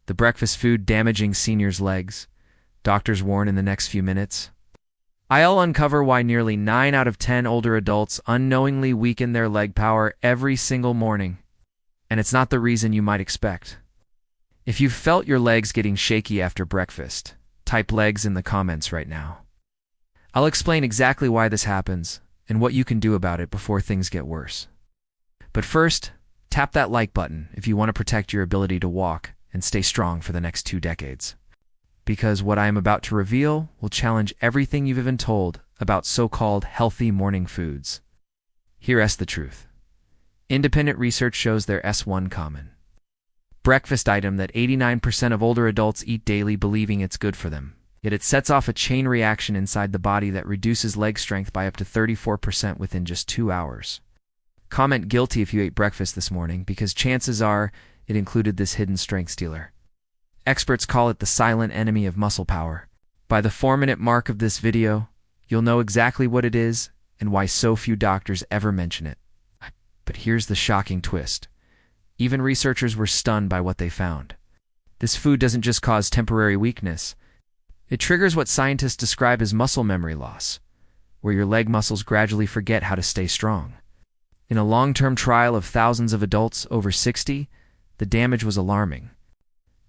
The breakfast food damaging seniors' legs. Doctors warn in the next few minutes. I'll uncover why nearly 9 out of 10 older adults unknowingly weaken their leg power every single morning. And it's not the reason you might expect. If you've felt your legs getting shaky after breakfast, type legs in the comments right now. I'll explain exactly why this happens and what you can do about it before things get worse. But first, tap that like button if you want to protect your ability to walk and stay strong for the next 2 decades. Because what I am about to reveal will challenge everything you've been told about so-called healthy morning foods. Here's the truth. Independent research shows there's one common breakfast item that 89% of older adults eat daily believing it's good for them. Yet it sets off a chain reaction inside the body that reduces leg strength by up to 34% within just 2 hours. Comment guilty if you ate breakfast this morning, because chances are it included this hidden strength stealer. Experts call it the silent enemy of muscle power. By the 4-minute mark of this video, you'll know exactly what it is and why so few doctors ever mention it. But here's the shocking twist. Even researchers were stunned by what they found. This food doesn't just cause temporary weakness. It triggers what scientists describe as muscle memory loss, where your leg muscles gradually forget how to stay strong. In a long-term trial of thousands of adults over 60, the damage was alarming.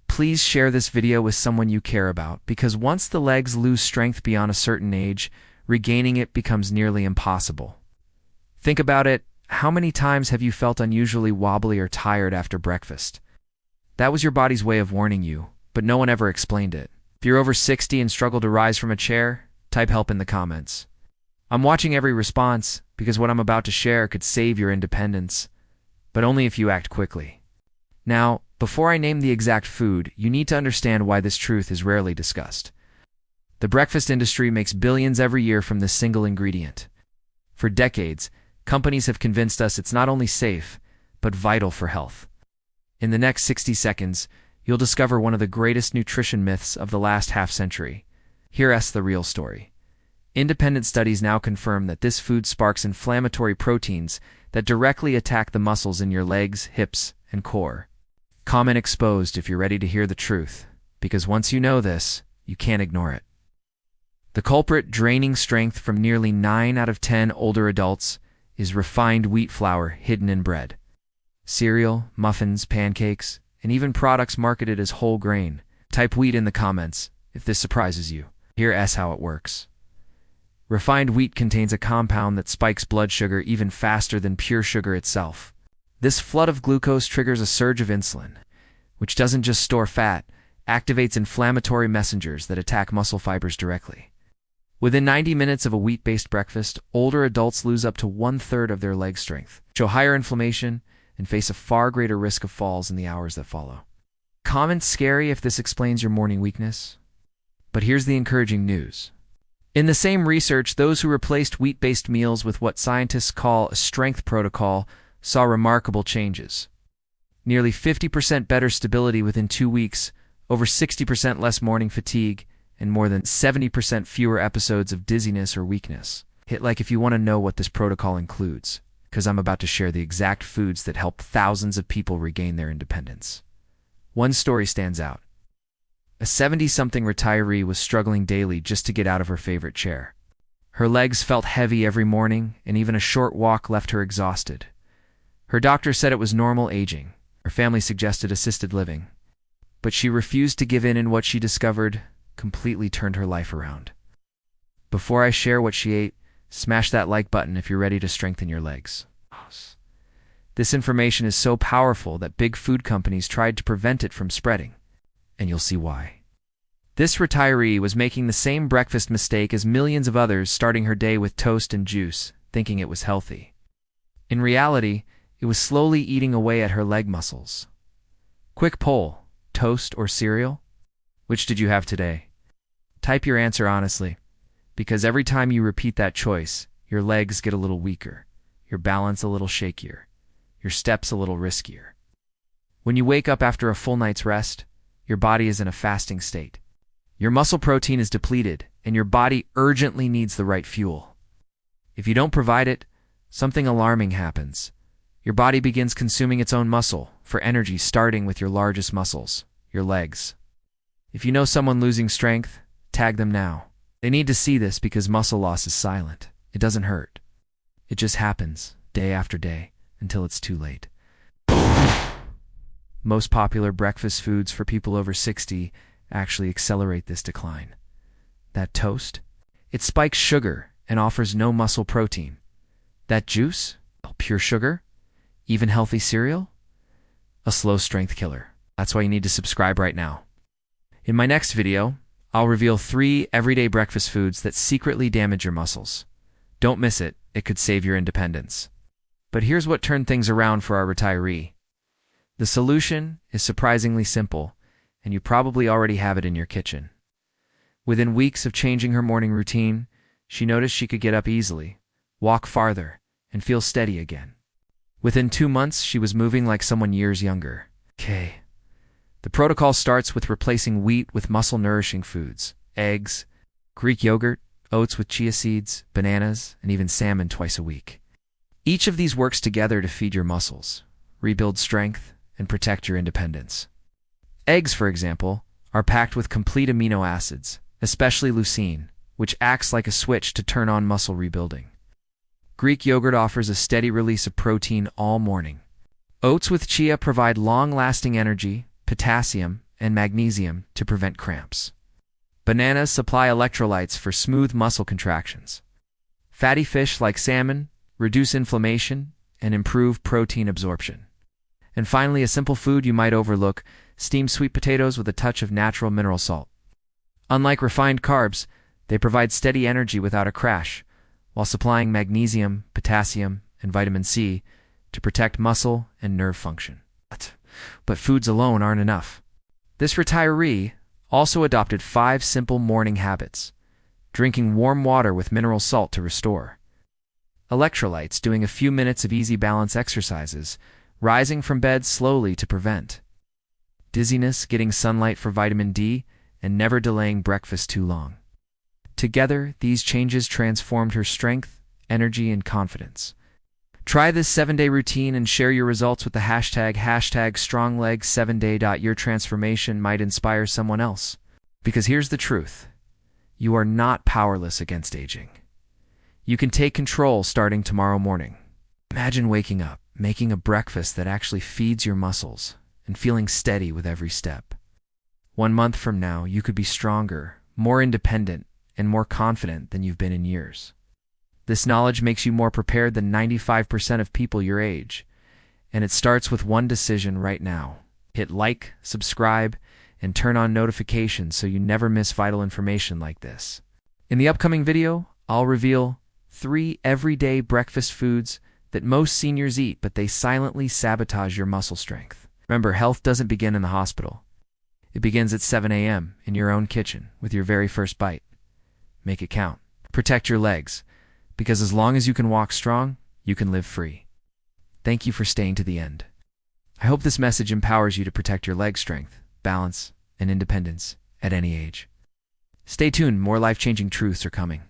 Please share this video with someone you care about, because once the legs lose strength beyond a certain age, regaining it becomes nearly impossible. Think about it. How many times have you felt unusually wobbly or tired after breakfast? That was your body's way of warning you, but no one ever explained it. If you're over 60 and struggle to rise from a chair, type help in the comments. I'm watching every response, because what I'm about to share could save your independence, but only if you act quickly. Now, before I name the exact food, you need to understand why this truth is rarely discussed. The breakfast industry makes billions every year from this single ingredient. For decades, companies have convinced us it's not only safe, but vital for health. In the next 60 seconds, you'll discover one of the greatest nutrition myths of the last half-century. Here's the real story. Independent studies now confirm that this food sparks inflammatory proteins that directly attack the muscles in your legs, hips, and core. Comment exposed if you're ready to hear the truth, because once you know this, you can't ignore it. The culprit draining strength from nearly 9 out of 10 older adults is refined wheat flour hidden in bread. Cereal, muffins, pancakes, and even products marketed as whole grain. Type wheat in the comments if this surprises you. Here's how it works. Refined wheat contains a compound that spikes blood sugar even faster than pure sugar itself. This flood of glucose triggers a surge of insulin, which doesn't just store fat, activates inflammatory messengers that attack muscle fibers directly. Within 90 minutes of a wheat-based breakfast, older adults lose up to 1/3 of their leg strength, show higher inflammation, and face a far greater risk of falls in the hours that follow. Comment scary if this explains your morning weakness. But here's the encouraging news. In the same research, those who replaced wheat-based meals with what scientists call a strength protocol saw remarkable changes. Nearly 50% better stability within 2 weeks, over 60% less morning fatigue, and more than 70% fewer episodes of dizziness or weakness. Hit like if you want to know what this protocol includes, because I'm about to share the exact foods that help thousands of people regain their independence. One story stands out. A 70-something retiree was struggling daily just to get out of her favorite chair. Her legs felt heavy every morning, and even a short walk left her exhausted. Her doctor said it was normal aging. Her family suggested assisted living. But she refused to give in, and what she discovered completely turned her life around. Before I share what she ate, smash that like button if you're ready to strengthen your legs. This information is so powerful that big food companies tried to prevent it from spreading. And you'll see why. This retiree was making the same breakfast mistake as millions of others, starting her day with toast and juice, thinking it was healthy. In reality, it was slowly eating away at her leg muscles. Quick poll, toast or cereal? Which did you have today? Type your answer honestly, because every time you repeat that choice, your legs get a little weaker, your balance a little shakier, your steps a little riskier. When you wake up after a full night's rest, your body is in a fasting state. Your muscle protein is depleted, and your body urgently needs the right fuel. If you don't provide it, something alarming happens. Your body begins consuming its own muscle for energy, starting with your largest muscles, your legs. If you know someone losing strength, tag them now. They need to see this because muscle loss is silent. It doesn't hurt. It just happens, day after day, until it's too late. Most popular breakfast foods for people over 60 actually accelerate this decline. That toast? It spikes sugar and offers no muscle protein. That juice? Pure sugar? Even healthy cereal? A slow strength killer. That's why you need to subscribe right now. In my next video, I'll reveal 3 everyday breakfast foods that secretly damage your muscles. Don't miss it. It could save your independence. But here's what turned things around for our retiree. The solution is surprisingly simple, and you probably already have it in your kitchen. Within weeks of changing her morning routine, she noticed she could get up easily, walk farther, and feel steady again. Within 2 months, she was moving like someone years younger. The protocol starts with replacing wheat with muscle-nourishing foods: eggs, Greek yogurt, oats with chia seeds, bananas, and even salmon twice a week. Each of these works together to feed your muscles, rebuild strength, and protect your independence. Eggs, for example, are packed with complete amino acids, especially leucine, which acts like a switch to turn on muscle rebuilding. Greek yogurt offers a steady release of protein all morning. Oats with chia provide long-lasting energy, potassium, and magnesium to prevent cramps. Bananas supply electrolytes for smooth muscle contractions. Fatty fish like salmon reduce inflammation and improve protein absorption. And finally, a simple food you might overlook: steamed sweet potatoes with a touch of natural mineral salt. Unlike refined carbs, they provide steady energy without a crash, while supplying magnesium, potassium, and vitamin C to protect muscle and nerve function. But foods alone aren't enough. This retiree also adopted 5 simple morning habits: drinking warm water with mineral salt to restore, electrolytes, doing a few minutes of easy balance exercises, rising from bed slowly to prevent dizziness, getting sunlight for vitamin D, and never delaying breakfast too long. Together, these changes transformed her strength, energy, and confidence. Try this 7-day routine and share your results with the hashtag #StrongLegs7day. Your transformation might inspire someone else. Because here's the truth: you are not powerless against aging. You can take control starting tomorrow morning. Imagine waking up, making a breakfast that actually feeds your muscles, and feeling steady with every step. 1 month from now, you could be stronger, more independent, and more confident than you've been in years. This knowledge makes you more prepared than 95% of people your age. And it starts with one decision right now. Hit like, subscribe, and turn on notifications so you never miss vital information like this. In the upcoming video, I'll reveal 3 everyday breakfast foods that most seniors eat, but they silently sabotage your muscle strength. Remember, health doesn't begin in the hospital. It begins at 7 a.m. in your own kitchen with your very first bite. Make it count. Protect your legs, because as long as you can walk strong, you can live free. Thank you for staying to the end. I hope this message empowers you to protect your leg strength, balance, and independence at any age. Stay tuned, more life-changing truths are coming.